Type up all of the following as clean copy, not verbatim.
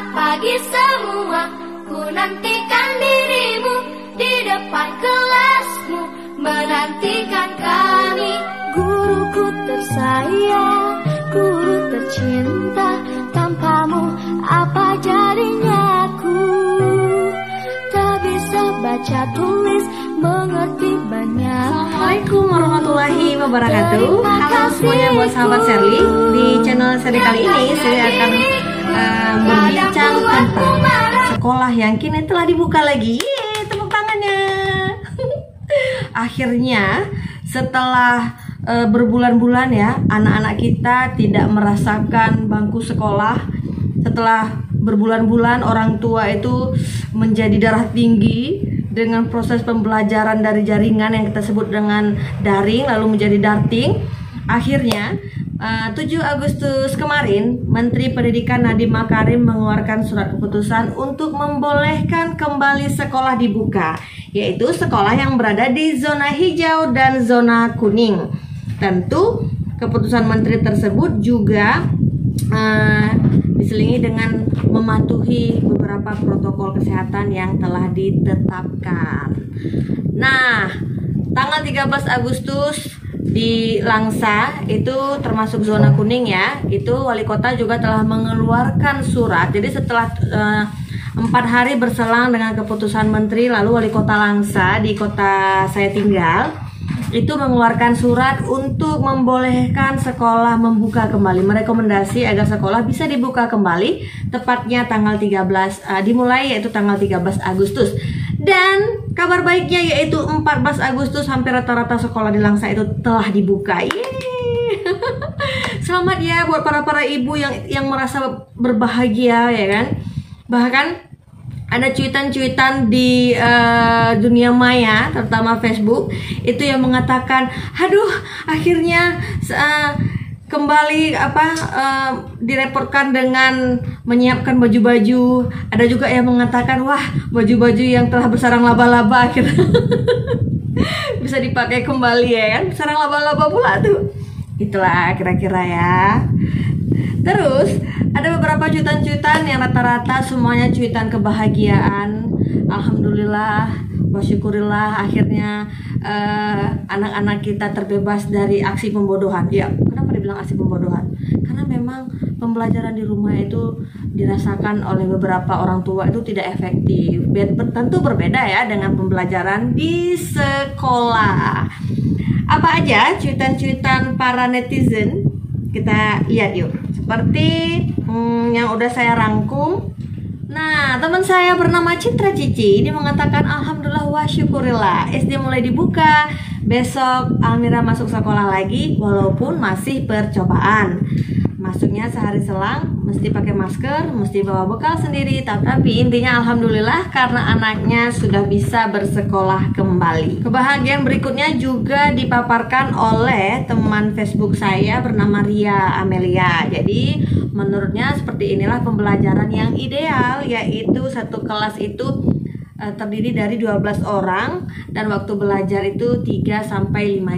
Selamat pagi semua, ku nantikan dirimu di depan kelasmu, menantikan kami. Guruku tersayang, guru tercinta, tanpamu apa jadinya aku? Tak bisa baca tulis, mengerti banyak. Assalamualaikum warahmatullahi wabarakatuh. Halo semuanya buat sahabat Sherly. Di channel Sherly kali ini saya akan berbincang tentang sekolah yang kini telah dibuka lagi. Yeay, tepuk tangannya. Akhirnya setelah berbulan-bulan ya, anak-anak kita tidak merasakan bangku sekolah. Setelah berbulan-bulan orang tua itu menjadi darah tinggi dengan proses pembelajaran dari jaringan yang kita sebut dengan daring lalu menjadi darting. Akhirnya 7 Agustus kemarin Menteri Pendidikan Nadiem Makarim mengeluarkan surat keputusan untuk membolehkan kembali sekolah dibuka, yaitu sekolah yang berada di zona hijau dan zona kuning. Tentu keputusan menteri tersebut juga diselingi dengan mematuhi beberapa protokol kesehatan yang telah ditetapkan. Nah, tanggal 13 Agustus di Langsa itu termasuk zona kuning ya. Itu wali kota juga telah mengeluarkan surat. Jadi setelah 4 hari berselang dengan keputusan menteri, lalu wali kota Langsa di kota saya tinggal itu mengeluarkan surat untuk membolehkan sekolah membuka kembali, merekomendasi agar sekolah bisa dibuka kembali tepatnya tanggal 13 dimulai yaitu tanggal 13 Agustus. Dan kabar baiknya yaitu 14 Agustus hampir rata-rata sekolah di Langsa itu telah dibuka. Yeay. Selamat ya buat para ibu yang merasa berbahagia ya kan. Bahkan ada cuitan-cuitan di dunia maya, terutama Facebook, itu yang mengatakan, aduh, akhirnya kembali direportkan dengan menyiapkan baju-baju. Ada juga yang mengatakan, wah, baju-baju yang telah bersarang laba-laba akhirnya bisa dipakai kembali ya kan, sarang laba-laba pula tuh. Itulah kira-kira ya. Terus ada beberapa cuitan-cuitan yang rata-rata semuanya cuitan kebahagiaan. Alhamdulillah, wasyukurillah, akhirnya anak-anak kita terbebas dari aksi pembodohan. Ya, kenapa dibilang aksi pembodohan? Karena memang pembelajaran di rumah itu dirasakan oleh beberapa orang tua itu tidak efektif. Tentu berbeda ya dengan pembelajaran di sekolah. Apa aja cuitan-cuitan para netizen? Kita lihat yuk. Seperti yang udah saya rangkum. Nah, teman saya bernama Citra Cici ini mengatakan alhamdulillah wa syukurillah, SD mulai dibuka. Besok Almira masuk sekolah lagi walaupun masih percobaan. Masuknya sehari selang, mesti pakai masker, mesti bawa bekal sendiri. Tapi intinya alhamdulillah karena anaknya sudah bisa bersekolah kembali. Kebahagiaan berikutnya juga dipaparkan oleh teman Facebook saya bernama Ria Amelia. Jadi menurutnya seperti inilah pembelajaran yang ideal, yaitu satu kelas itu terdiri dari 12 orang dan waktu belajar itu 3-5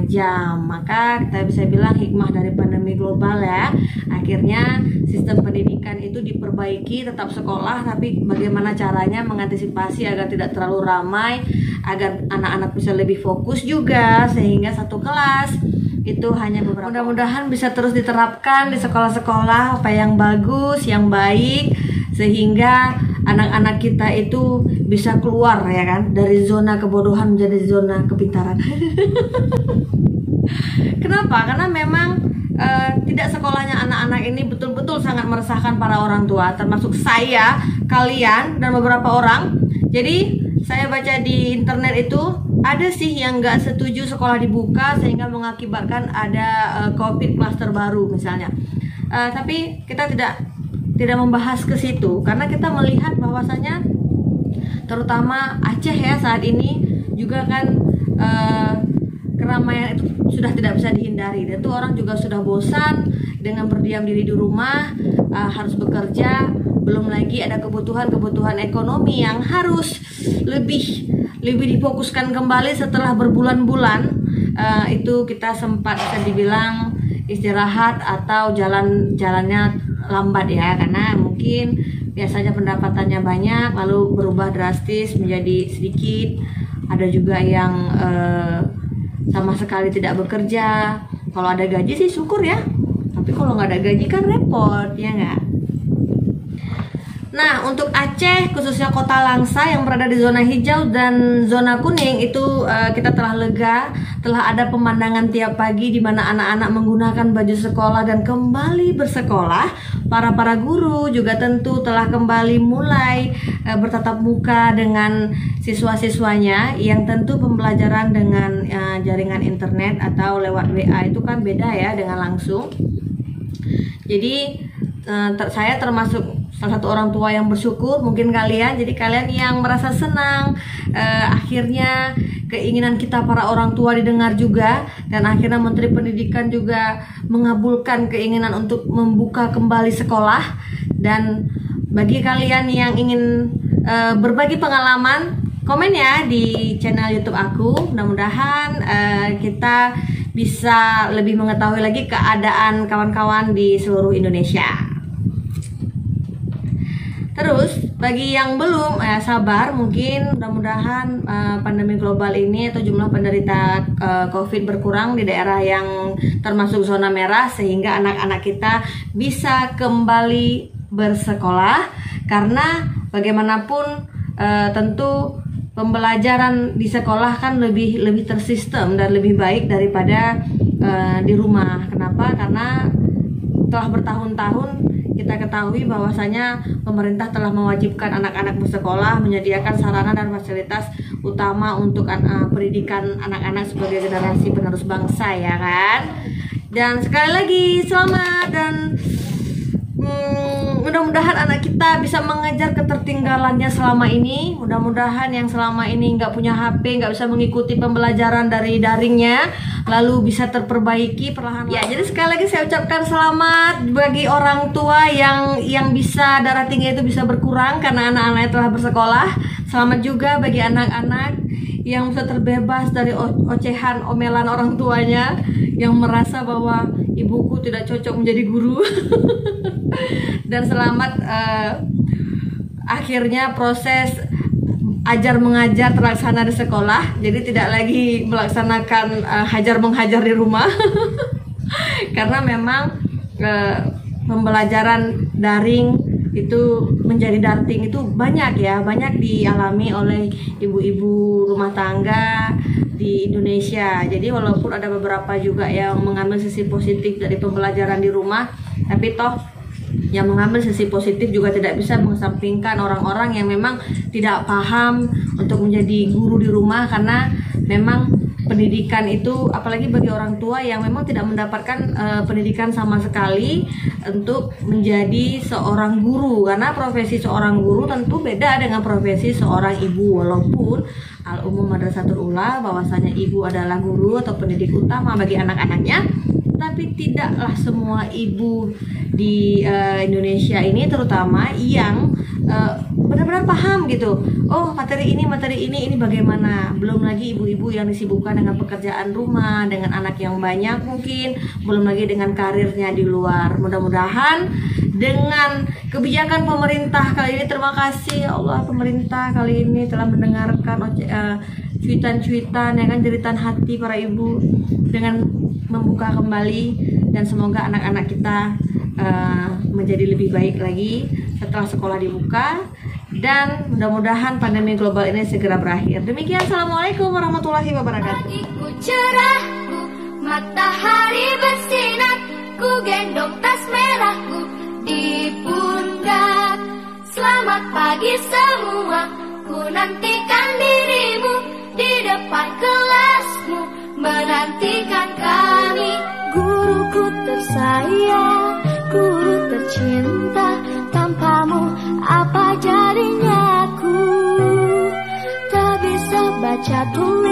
jam. Maka kita bisa bilang hikmah dari pandemi global ya. Akhirnya sistem pendidikan itu diperbaiki, tetap sekolah, tapi bagaimana caranya mengantisipasi agar tidak terlalu ramai, agar anak-anak bisa lebih fokus juga, sehingga satu kelas itu hanya beberapa. Mudah-mudahan bisa terus diterapkan di sekolah-sekolah apa yang bagus, yang baik, sehingga anak-anak kita itu bisa keluar ya kan dari zona kebodohan menjadi zona kepintaran. Kenapa? Karena memang tidak sekolahnya anak-anak ini betul-betul sangat meresahkan para orang tua, termasuk saya, kalian, dan beberapa orang. Jadi saya baca di internet itu ada sih yang nggak setuju sekolah dibuka sehingga mengakibatkan ada COVID cluster baru misalnya. Tapi kita tidak membahas ke situ karena kita melihat bahwasanya terutama Aceh ya saat ini juga kan keramaian itu sudah tidak bisa dihindari. Dan itu orang juga sudah bosan dengan berdiam diri di rumah, harus bekerja, belum lagi ada kebutuhan ekonomi yang harus lebih difokuskan kembali setelah berbulan-bulan. Itu kita sempat bisa dibilang istirahat atau jalannya lambat ya, karena mungkin biasanya pendapatannya banyak lalu berubah drastis menjadi sedikit. Ada juga yang sama sekali tidak bekerja. Kalau ada gaji sih syukur ya, tapi kalau nggak ada gaji kan repot, ya nggak? Nah, untuk Aceh, khususnya kota Langsa yang berada di zona hijau dan zona kuning itu kita telah lega, telah ada pemandangan tiap pagi di mana anak-anak menggunakan baju sekolah dan kembali bersekolah. Para guru juga tentu telah kembali mulai bertatap muka dengan siswa-siswanya, yang tentu pembelajaran dengan jaringan internet atau lewat WA itu kan beda ya dengan langsung. Jadi saya termasuk salah satu orang tua yang bersyukur, mungkin kalian. Jadi kalian yang merasa senang, akhirnya keinginan kita para orang tua didengar juga, dan akhirnya Menteri Pendidikan juga mengabulkan keinginan untuk membuka kembali sekolah. Dan bagi kalian yang ingin berbagi pengalaman, komen ya di channel YouTube aku. Mudah-mudahan kita bisa lebih mengetahui lagi keadaan kawan-kawan di seluruh Indonesia. Terus bagi yang belum sabar, mungkin mudah-mudahan pandemi global ini atau jumlah penderita COVID berkurang di daerah yang termasuk zona merah, sehingga anak-anak kita bisa kembali bersekolah. Karena bagaimanapun tentu pembelajaran di sekolah kan lebih tersistem dan lebih baik daripada di rumah. Kenapa? Karena telah bertahun-tahun kita ketahui bahwasanya pemerintah telah mewajibkan anak-anak bersekolah, menyediakan sarana dan fasilitas utama untuk pendidikan anak-anak sebagai generasi penerus bangsa, ya kan? Dan sekali lagi selamat, dan mudah-mudahan anak kita bisa mengejar ketertinggalannya selama ini. Mudah-mudahan yang selama ini nggak punya HP, nggak bisa mengikuti pembelajaran dari daringnya, lalu bisa terperbaiki perlahan. Ya, jadi sekali lagi saya ucapkan selamat bagi orang tua yang bisa darah tinggi itu bisa berkurang karena anak-anaknya telah bersekolah. Selamat juga bagi anak-anak yang bisa terbebas dari ocehan omelan orang tuanya yang merasa bahwa ibuku tidak cocok menjadi guru. Dan selamat akhirnya proses ajar mengajar terlaksana di sekolah. Jadi tidak lagi melaksanakan hajar mengajar di rumah. Karena memang pembelajaran daring itu menjadi darting itu banyak dialami oleh ibu-ibu rumah tangga di Indonesia. Jadi walaupun ada beberapa juga yang mengambil sisi positif dari pembelajaran di rumah, tapi toh yang mengambil sisi positif juga tidak bisa mengesampingkan orang-orang yang memang tidak paham untuk menjadi guru di rumah. Karena memang pendidikan itu, apalagi bagi orang tua yang memang tidak mendapatkan pendidikan sama sekali untuk menjadi seorang guru. Karena profesi seorang guru tentu beda dengan profesi seorang ibu. Walaupun Al-Umum Madrasatul Ula bahwasanya ibu adalah guru atau pendidik utama bagi anak-anaknya, tapi tidaklah semua ibu di Indonesia ini terutama yang benar-benar paham gitu. Oh, materi ini bagaimana. Belum lagi ibu-ibu yang disibukkan dengan pekerjaan rumah, dengan anak yang banyak mungkin, belum lagi dengan karirnya di luar. Mudah-mudahan dengan kebijakan pemerintah kali ini, terima kasih ya Allah, pemerintah kali ini telah mendengarkan cuitan-cuitan ya kan, jeritan hati para ibu dengan membuka kembali, dan semoga anak-anak kita menjadi lebih baik lagi setelah sekolah dibuka, dan mudah-mudahan pandemi global ini segera berakhir. Demikian, assalamualaikum warahmatullahi wabarakatuh. Pagiku cerahku, matahari bersinar, ku gendong tas merahku di pundak. Selamat pagi semua, ku nantikan dirimu di depan kelasmu, menantikan kami. Guruku tersayang, guru tercinta, tanpamu apa jadinya aku? Tak bisa baca tulis